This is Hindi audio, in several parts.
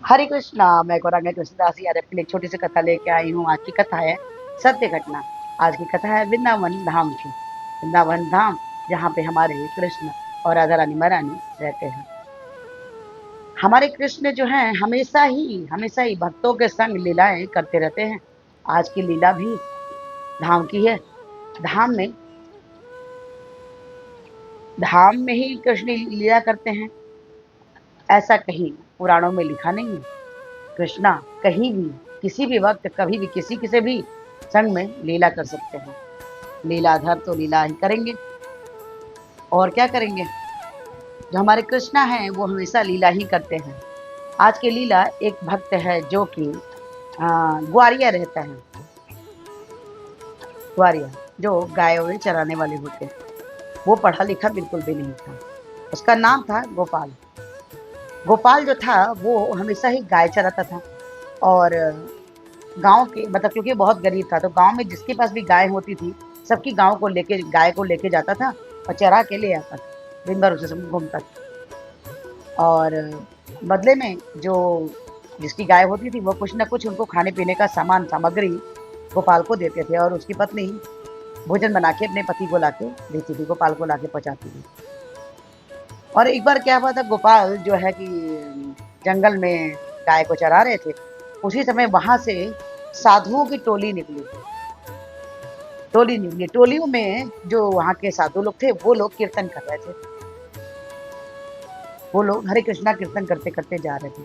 हरे कृष्णा। मैं गौरांग कृष्णदास यादव के लिए एक छोटी सी कथा लेके आई हूँ। आज की कथा है सत्य घटना। आज की कथा है वृंदावन धाम की। वृंदावन धाम जहाँ पे हमारे कृष्ण और राधा रानी महारानी रहते हैं। हमारे कृष्ण जो हैं हमेशा ही भक्तों के संग लीलाएं करते रहते हैं। आज की लीला भी धाम की है। धाम में धाम में ही कृष्ण लीला करते हैं, ऐसा कहीं पुराणों में लिखा नहीं है। कृष्णा कहीं भी किसी भी वक्त कभी भी किसी किसी भी संग में लीला कर सकते हैं। लीलाधर तो लीला ही करेंगे, और क्या करेंगे। जो हमारे कृष्णा हैं वो हमेशा लीला ही करते हैं। आज की लीला एक भक्त है जो कि ग्वारिया रहता है। ग्वारिया जो गायों चराने वाले होते हैं। वो पढ़ा लिखा बिल्कुल भी नहीं था। उसका नाम था गोपाल। गोपाल जो था वो हमेशा ही गाय चराता था, और गांव के मतलब क्योंकि बहुत गरीब था तो गांव में जिसके पास भी गाय होती थी सबकी गाय को लेके जाता था और चरा के ले आता था। दिन भर उसे सब घूमता था, और बदले में जो जिसकी गाय होती थी वो कुछ ना कुछ उनको खाने पीने का सामग्री गोपाल को देते थे, और उसकी पत्नी भोजन बना के अपने पति को लाके देती थी, गोपाल को लाके पहुंचाती थी। और एक बार क्या हुआ था, गोपाल जो है कि जंगल में गाय को चरा रहे थे। उसी समय वहां से साधुओं की टोली निकली। टोलियों में जो वहां के साधु लोग थे वो लोग कीर्तन कर रहे थे। वो लोग हरे कृष्णा कीर्तन करते करते जा रहे थे।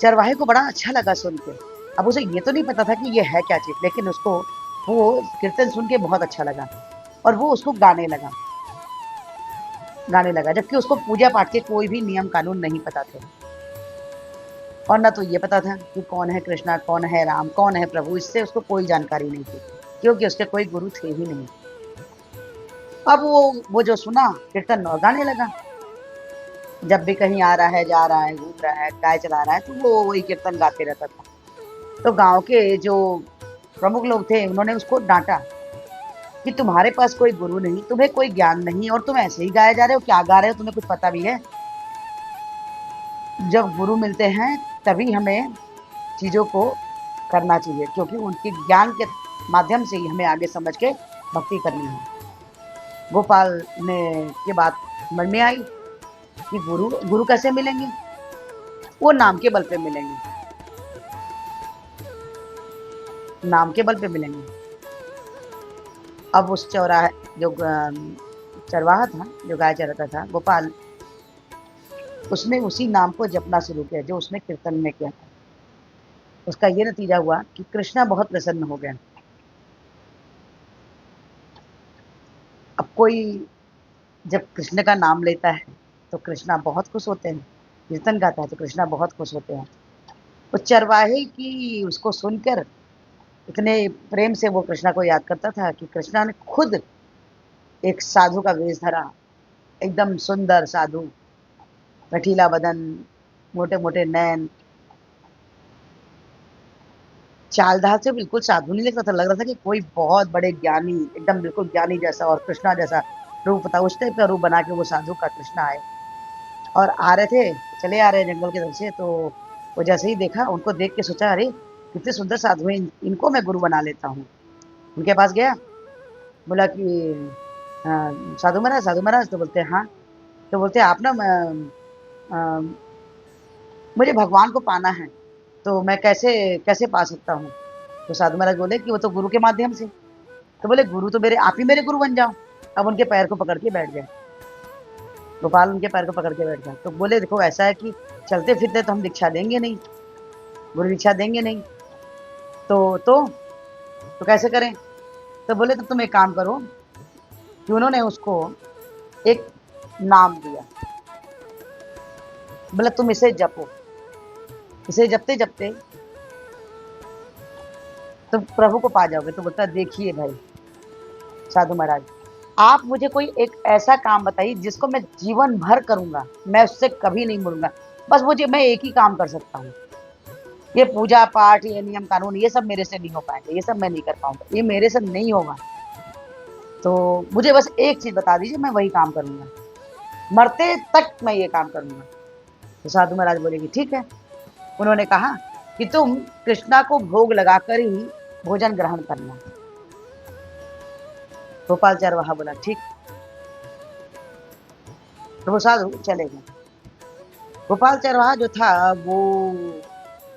चरवाहे को बड़ा अच्छा लगा सुन के। अब उसे ये तो नहीं पता था कि ये है क्या चीज, लेकिन उसको वो कीर्तन सुन के बहुत अच्छा लगा, और वो उसको गाने लगा, जबकि उसको पूजा पाठ के कोई भी नियम कानून नहीं पता थे। और ना तो ये पता था कि कौन है कृष्णा, कौन है राम, कौन है प्रभु। इससे उसको कोई जानकारी नहीं थी, क्योंकि उसके कोई गुरु थे ही नहीं। अब वो जो सुना कीर्तन और गाने लगा। जब भी कहीं आ रहा है, जा रहा है, घूम रहा है, गाय चला रहा है, तो वो वही कीर्तन गाते रहता था। तो गांव के जो प्रमुख लोग थे उन्होंने उसको डांटा कि तुम्हारे पास कोई गुरु नहीं, तुम्हें कोई ज्ञान नहीं, और तुम ऐसे ही गाए जा रहे हो। क्या गा रहे हो, तुम्हें कुछ पता भी है? जब गुरु मिलते हैं तभी हमें चीजों को करना चाहिए, क्योंकि उनके ज्ञान के माध्यम से ही हमें आगे समझ के भक्ति करनी है। गोपाल ने ये बात मन में आई कि गुरु गुरु कैसे मिलेंगे, वो नाम के बल पे मिलेंगे, नाम के बल पे मिलेंगे। अब उस चौराहे जो चरवाहा था, जो गाय चराता था गोपाल, उसने उसी नाम को जपना शुरू किया जो उसने कीर्तन में किया था। उसका ये नतीजा हुआ कि कृष्णा बहुत प्रसन्न हो गया। अब कोई जब कृष्ण का नाम लेता है तो कृष्णा बहुत खुश होते हैं। कीर्तन गाता है तो कृष्णा बहुत खुश होते हैं। उस चरवाहे की उसको सुनकर इतने प्रेम से वो कृष्णा को याद करता था कि कृष्णा ने खुद एक साधु का वेश धरा। एकदम सुंदर साधु, गठीला बदन, मोटे मोटे नैन, चाल ढाल से बिल्कुल साधु नहीं लगता था। लग रहा था कि कोई बहुत बड़े ज्ञानी, एकदम बिल्कुल ज्ञानी जैसा और कृष्णा जैसा रूप था। उस टाइप का रूप बना के वो साधु का कृष्णा आए और आ रहे थे, चले आ रहे जंगल की तरफ से। तो वो जैसे ही देखा, उनको देख के सोचा, अरे कितने सुंदर साधु हैं, इनको मैं गुरु बना लेता हूँ। उनके पास गया, बोला कि साधु महाराज। तो बोलते हाँ। तो बोलते आप ना मुझे भगवान को पाना है, तो मैं कैसे कैसे पा सकता हूँ? तो साधु महाराज बोले कि वो तो गुरु के माध्यम से। तो बोले गुरु तो मेरे, आप ही मेरे गुरु बन जाओ। अब उनके पैर को पकड़ के बैठ गए। गोपाल उनके पैर को पकड़ के बैठ गया। तो बोले देखो ऐसा है कि चलते फिरते तो हम दीक्षा देंगे नहीं, गुरु दीक्षा देंगे नहीं, तो कैसे करें? तो बोले तो तुम एक काम करो, कि उन्होंने उसको एक नाम दिया। बोला तुम इसे जपो, इसे जपते जपते तुम प्रभु को पा जाओगे। तो बोलता देखिए भाई साधु महाराज, आप मुझे कोई एक ऐसा काम बताइए जिसको मैं जीवन भर करूंगा, मैं उससे कभी नहीं मुड़ूंगा। बस मुझे, मैं एक ही काम कर सकता हूँ। ये पूजा पाठ, ये नियम कानून, ये सब मेरे से नहीं हो पाएंगे, ये सब मैं नहीं कर पाऊंगा, ये मेरे से नहीं होगा। तो मुझे बस एक चीज बता दीजिए, मैं वही काम करूंगा, मरते तक मैं ये काम करूंगा। तो साधु महाराज बोले कि ठीक है, उन्होंने कहा कि तुम कृष्णा को भोग लगाकर ही भोजन ग्रहण करना। गोपाल चरवाहा बोला ठीक। तो वो साधु चले गए। गोपाल चरवाहा जो था वो,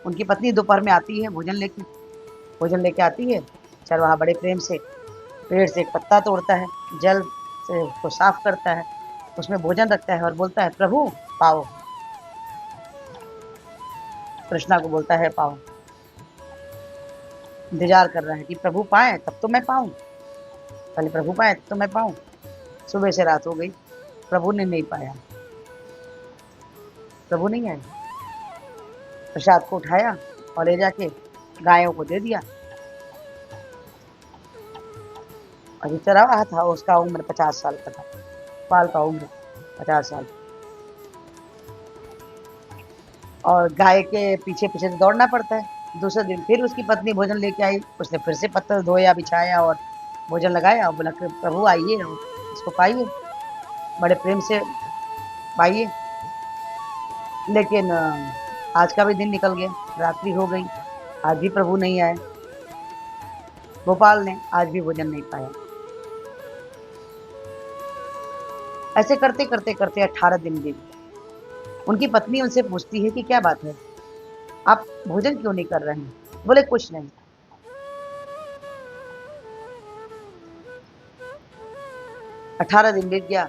उनकी पत्नी दोपहर में आती है भोजन लेके आती है। चरवाहा बड़े प्रेम से पेड़ से एक पत्ता तोड़ता है, जल से उसको साफ करता है, उसमें भोजन रखता है और बोलता है प्रभु पाओ। कृष्णा को बोलता है पाओ। इंतजार कर रहा है कि प्रभु पाए तब तो मैं पाऊं, पहले प्रभु पाए तब तो मैं पाऊं। सुबह से रात हो गई, प्रभु ने नहीं पाया, प्रभु नहीं आए। प्रसाद को उठाया और ले जाके गायों को दे दिया। और जो चरवाहा था उसका उम्र 50 साल का था, पाल का उम्र 50 साल। और गाय के पीछे पीछे तो दौड़ना पड़ता है। दूसरे दिन फिर उसकी पत्नी भोजन लेके आई, उसने फिर से पत्थर धोया बिछाया और भोजन लगाया और बोला कि प्रभु आइए और इसको पाइए, बड़े प्रेम से पाइए। लेकिन आज का भी दिन निकल गया, रात्रि हो गई, आज भी प्रभु नहीं आए। गोपाल ने आज भी भोजन नहीं पाया। ऐसे करते करते करते 18 दिन बीत गए। उनकी पत्नी उनसे पूछती है कि क्या बात है, आप भोजन क्यों नहीं कर रहे हैं? बोले कुछ नहीं। 18 दिन बीत गया,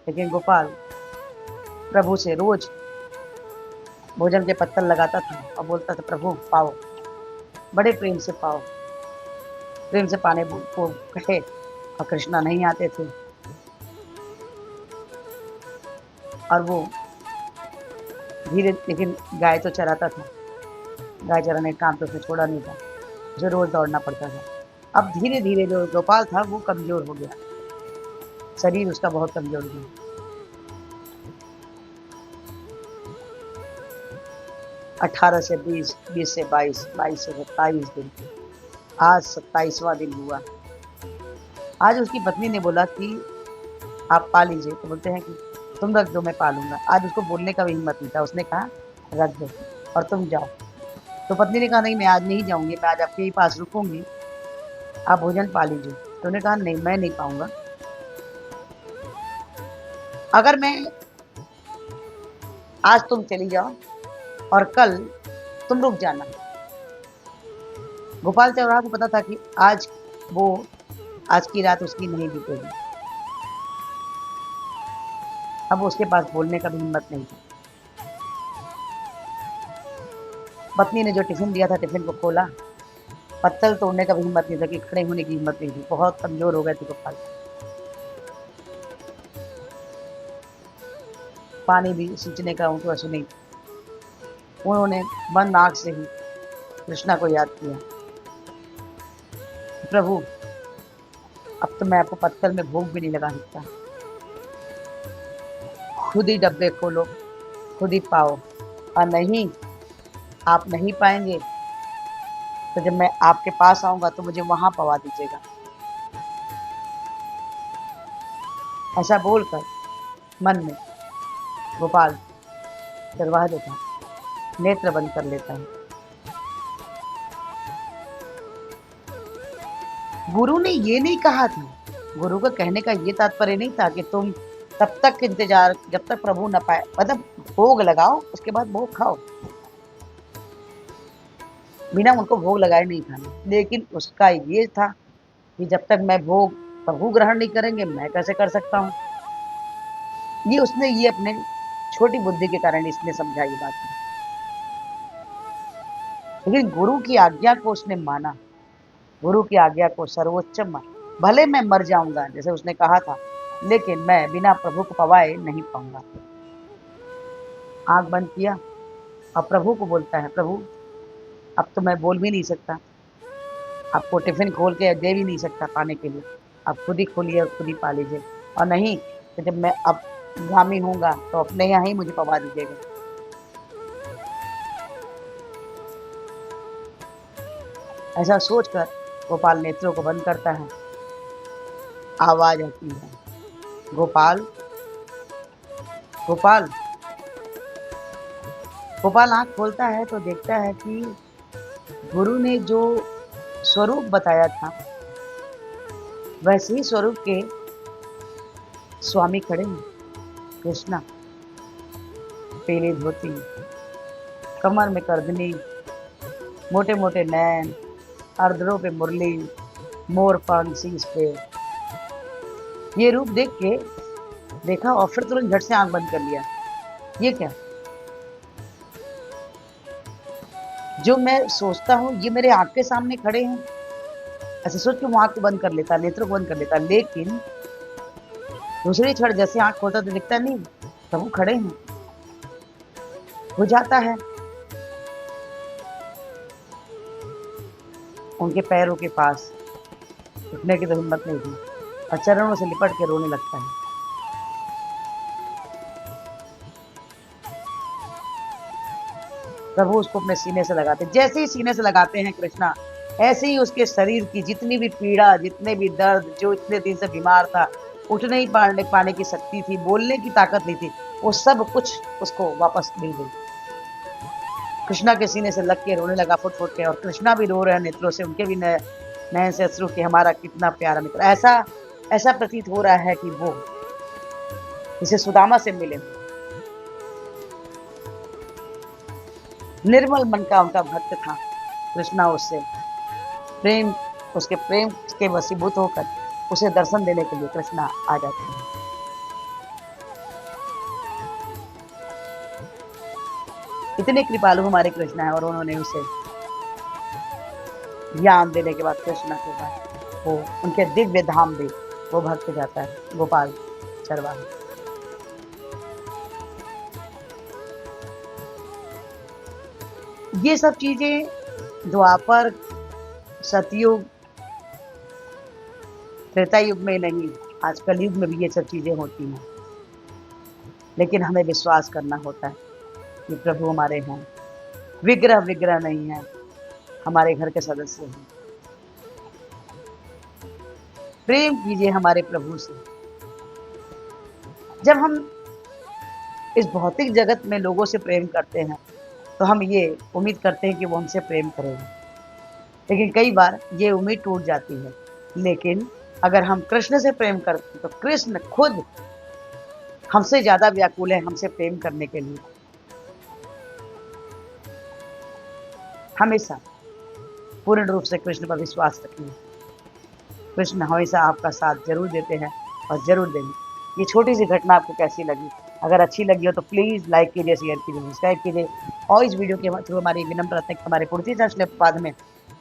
लेकिन गोपाल प्रभु से रोज भोजन के पत्तल लगाता था और बोलता था प्रभु पाओ, बड़े प्रेम से पाओ। प्रेम से पाने को कहे और कृष्णा नहीं आते थे। और वो धीरे, लेकिन गाय तो चराता था, गाय चराने का काम तो उसने छोड़ा नहीं था, उसे रोज दौड़ना पड़ता था। अब धीरे धीरे जो गोपाल था वो कमजोर हो गया, शरीर उसका बहुत कमजोर हो गया। 18 से 20, 20 से 22, 22 से 27 दिन, आज 27वां दिन हुआ। आज उसकी पत्नी ने बोला कि आप पा लीजिए, तो बोलते हैं कि तुम रख दो मैं पालूंगा। आज उसको बोलने का भी हिम्मत नहीं था, उसने कहा रख दो और तुम जाओ। तो पत्नी ने कहा नहीं मैं आज नहीं जाऊंगी, मैं आज आपके ही पास रुकूंगी, आप भोजन पा लीजिए। तो उन्होंने कहा नहीं मैं नहीं पाऊंगा, अगर मैं आज तुम चली जाओ और कल तुम रुक जाना। गोपाल चौराहा को पता था कि आज की रात उसकी नहीं बीतेगी। अब उसके पास बोलने का भी हिम्मत नहीं था। पत्नी ने जो टिफिन दिया था टिफिन को खोला, पत्तल तोड़ने का भी हिम्मत नहीं था, कि खड़े होने की हिम्मत नहीं थी, बहुत कमजोर हो गए थे गोपाल। पानी भी सींचने का उनको आंसू नहीं था। उन्होंने बंद आंख से ही कृष्णा को याद किया, प्रभु अब तो मैं आपको पत्तल में भोग भी नहीं लगा सकता, खुद ही डब्बे खोलो, खुद ही पाओ, और नहीं आप नहीं पाएंगे तो जब मैं आपके पास आऊंगा तो मुझे वहां पवा दीजिएगा। ऐसा बोलकर मन में गोपाल चरवाहा जो था नेत्र बंद कर लेता है। गुरु ने ये नहीं कहा था, गुरु का कहने का ये तात्पर्य नहीं था कि तुम तब तक इंतजार, जब तक प्रभु न पाए, मतलब भोग लगाओ उसके बाद भोग खाओ, बिना उनको भोग लगाए नहीं खाना। लेकिन उसका ये था कि जब तक मैं भोग प्रभु ग्रहण नहीं करेंगे मैं कैसे कर सकता हूँ। ये उसने ये अपने छोटी बुद्धि के कारण इसने समझा ये बात। लेकिन गुरु की आज्ञा को उसने माना, गुरु की आज्ञा को सर्वोच्च माना। भले मैं मर जाऊंगा जैसे उसने कहा था, लेकिन मैं बिना प्रभु को पवाए नहीं पाऊंगा। आंख बंद किया और प्रभु को बोलता है, प्रभु अब तो मैं बोल भी नहीं सकता, आपको टिफिन खोल के दे भी नहीं सकता पाने के लिए, आप खुद ही खोलिए और खुद ही पा लीजिए, और नहीं तो जब मैं अब गामी होऊंगा तो अपने यहाँ ही मुझे पवा दीजिएगा। ऐसा सोचकर गोपाल नेत्रों को बंद करता है। आवाज आती है, गोपाल गोपाल। गोपाल आँख खोलता है तो देखता है कि गुरु ने जो स्वरूप बताया था, वैसे ही स्वरूप के स्वामी खड़े हैं, कृष्णा। पीली धोती, कमर में करधनी, मोटे-मोटे नैन, अधरों पे मुरली, मोर पंख शीश पे। ये रूप देख के देखा और फिर तुरंत झट से आँख बंद कर लिया। ये क्या? जो मैं सोचता हूँ ये मेरे आँख के सामने खड़े हैं। ऐसे सोच के वो आँख को बंद कर लेता, नेत्रों को बंद कर लेता, लेकिन दूसरी क्षण जैसे आँख खोलता तो दिखता नहीं, तब वो खड़े हैं। हो जाता है उनके पैरों के पास, उठने की तो हिम्मत नहीं थी और चरणों से लिपट के रोने लगता है। प्रभु उसको अपने सीने से लगाते, जैसे ही सीने से लगाते हैं कृष्णा, ऐसे ही उसके शरीर की जितनी भी पीड़ा, जितने भी दर्द, जो इतने दिन से बीमार था, उठ नहीं पाने की शक्ति थी, बोलने की ताकत नहीं थी, वो सब कुछ उसको वापस मिल गई। कृष्णा के सीने से लग के रोने लगा फुट-फुट के, और कृष्णा भी रो रहे हैं नेत्रों से, उनके भी नयन से अश्रु कि हमारा कितना प्यारा मित्र। ऐसा प्रतीत हो रहा है कि वो जैसे सुदामा से मिले। निर्मल मन का उनका भक्त था कृष्णा, उसके प्रेम के वशीभूत होकर उसे दर्शन देने के लिए कृष्णा आ जाते हैं। इतने कृपालु हमारे कृष्णा है, और उन्होंने उसे ज्ञान देने के बाद कृष्णा के बाद वो उनके दिव्य धाम भी वो भक्त जाता है, गोपाल चरवाहा। ये सब चीजें द्वापर, सतयुग, त्रेता युग में नहीं, आज कलयुग में भी ये सब चीजें होती हैं। लेकिन हमें विश्वास करना होता है कि प्रभु हमारे हैं, विग्रह नहीं है, हमारे घर के सदस्य हैं। प्रेम कीजिए हमारे प्रभु से। जब हम इस भौतिक जगत में लोगों से प्रेम करते हैं तो हम ये उम्मीद करते हैं कि वो हमसे प्रेम करेंगे, लेकिन कई बार ये उम्मीद टूट जाती है। लेकिन अगर हम कृष्ण से प्रेम करते हैं तो कृष्ण खुद हमसे ज्यादा व्याकुल है हमसे प्रेम करने के लिए। हमेशा पूर्ण रूप से कृष्ण पर विश्वास रखिए। कृष्ण हमेशा आपका साथ जरूर देते हैं और जरूर देंगे। ये छोटी सी घटना आपको कैसी लगी? अगर अच्छी लगी हो तो प्लीज़ लाइक कीजिए, शेयर कीजिए, सब्सक्राइब कीजिए, और इस वीडियो के थ्रू हमारी विनम्र है कि हमारे पूर्ति श्लोक में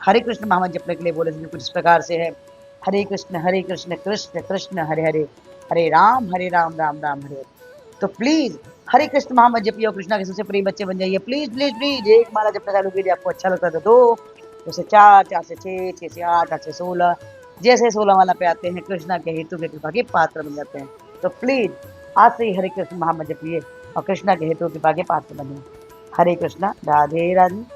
हरे कृष्ण महामंत्र जपने के लिए बोले थे, कुछ इस प्रकार से है। हरे कृष्ण कृष्ण कृष्ण हरे हरे, हरे राम राम राम हरे। तो प्लीज़ हरे कृष्ण महामंत्र जपिए और कृष्णा के सबसे प्रिय बच्चे बन जाइए। प्लीज़ प्लीज़ प्लीज़ एक माला जपना चालू कीजिए। आपको अच्छा लगता है तो 2 से 4, 4 से 6, 6 से 8, 8 से 16, जैसे 16 माला पे आते हैं कृष्णा के हेतु के कृपा के पात्र बन जाते हैं। तो प्लीज़ आज से ही हरे कृष्ण महामंत्र जपिए और कृष्णा के हेतु कृपा के पात्र बनिए। हरे कृष्णा, राधे राधे।